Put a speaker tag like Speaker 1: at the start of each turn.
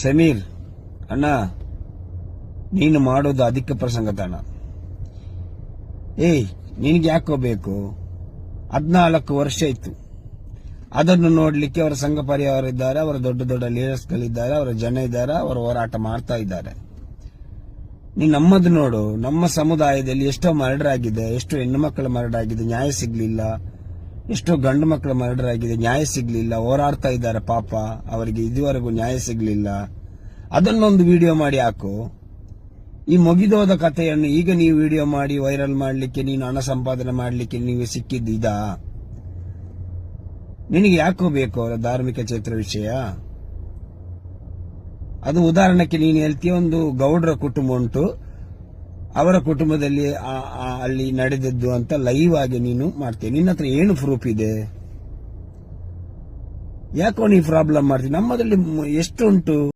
Speaker 1: ಸಮೀರ್ ಅಣ್ಣ, ನೀನು ಮಾಡೋದು ಅಧಿಕ ಪ್ರಸಂಗತನ. ನಿನಗೆ ಯಾಕೋ ಬೇಕು? 14 ವರ್ಷ ಇತ್ತು. ಅದನ್ನು ನೋಡ್ಲಿಕ್ಕೆ ಅವರ ಸಂಘ ಪರಿವಾರ ಇದ್ದಾರೆ, ಅವರ ದೊಡ್ಡ ದೊಡ್ಡ ಲೀಡರ್ಸ್ಗಳಿದ್ದಾರೆ, ಅವರ ಜನ ಇದ್ದಾರೆ, ಅವರು ಹೋರಾಟ ಮಾಡ್ತಾ ಇದ್ದಾರೆ. ನೀನು ನಮ್ಮದು ನೋಡು. ನಮ್ಮ ಸಮುದಾಯದಲ್ಲಿ ಎಷ್ಟೋ ಮರ್ಡರ್ ಆಗಿದೆ, ಎಷ್ಟೋ ಹೆಣ್ಣು ಮಕ್ಕಳ ಮರ್ಡರ್ ಆಗಿದೆ, ನ್ಯಾಯ ಸಿಗ್ಲಿಲ್ಲ. ಎಷ್ಟೋ ಗಂಡು ಮಕ್ಕಳ ಮರ್ಡರ್ ಆಗಿದೆ, ನ್ಯಾಯ ಸಿಗ್ಲಿಲ್ಲ. ಹೋರಾಡ್ತಾ ಇದ್ದಾರೆ ಪಾಪ, ಅವರಿಗೆ ಇದುವರೆಗೂ ನ್ಯಾಯ ಸಿಗ್ಲಿಲ್ಲ. ಅದನ್ನೊಂದು ವಿಡಿಯೋ ಮಾಡಿ ಹಾಕು. ಈ ಮುಗಿದೋದ ಕಥೆಯನ್ನು ಈಗ ನೀವು ವಿಡಿಯೋ ಮಾಡಿ ವೈರಲ್ ಮಾಡಲಿಕ್ಕೆ, ನೀನು ಹಣ ಸಂಪಾದನೆ ಮಾಡಲಿಕ್ಕೆ ನೀವು ಸಿಕ್ಕಿದ್ದೀದಾ? ನಿನಗೆ ಯಾಕೋ ಬೇಕು ಅವರ ಧಾರ್ಮಿಕ ಕ್ಷೇತ್ರ ವಿಷಯ? ಅದು ಉದಾಹರಣೆಗೆ ನೀನು ಹೇಳ್ತೀಯ, ಒಂದು ಗೌಡ್ರ ಕುಟುಂಬ ಉಂಟು, ಅವರ ಕುಟುಂಬದಲ್ಲಿ ಅಲ್ಲಿ ನಡೆದದ್ದು ಅಂತ ಲೈವ್ ಆಗಿ ನೀನು ಮಾಡ್ತೀಯ. ನಿನ್ನ ಹತ್ರ ಏನು ಪ್ರೂಫ್ ಇದೆ? ಯಾಕೋ ನೀ ಪ್ರಾಬ್ಲಮ್ ಮಾಡ್ತೀವಿ? ನಮ್ಮದಲ್ಲಿ ಎಷ್ಟುಂಟು.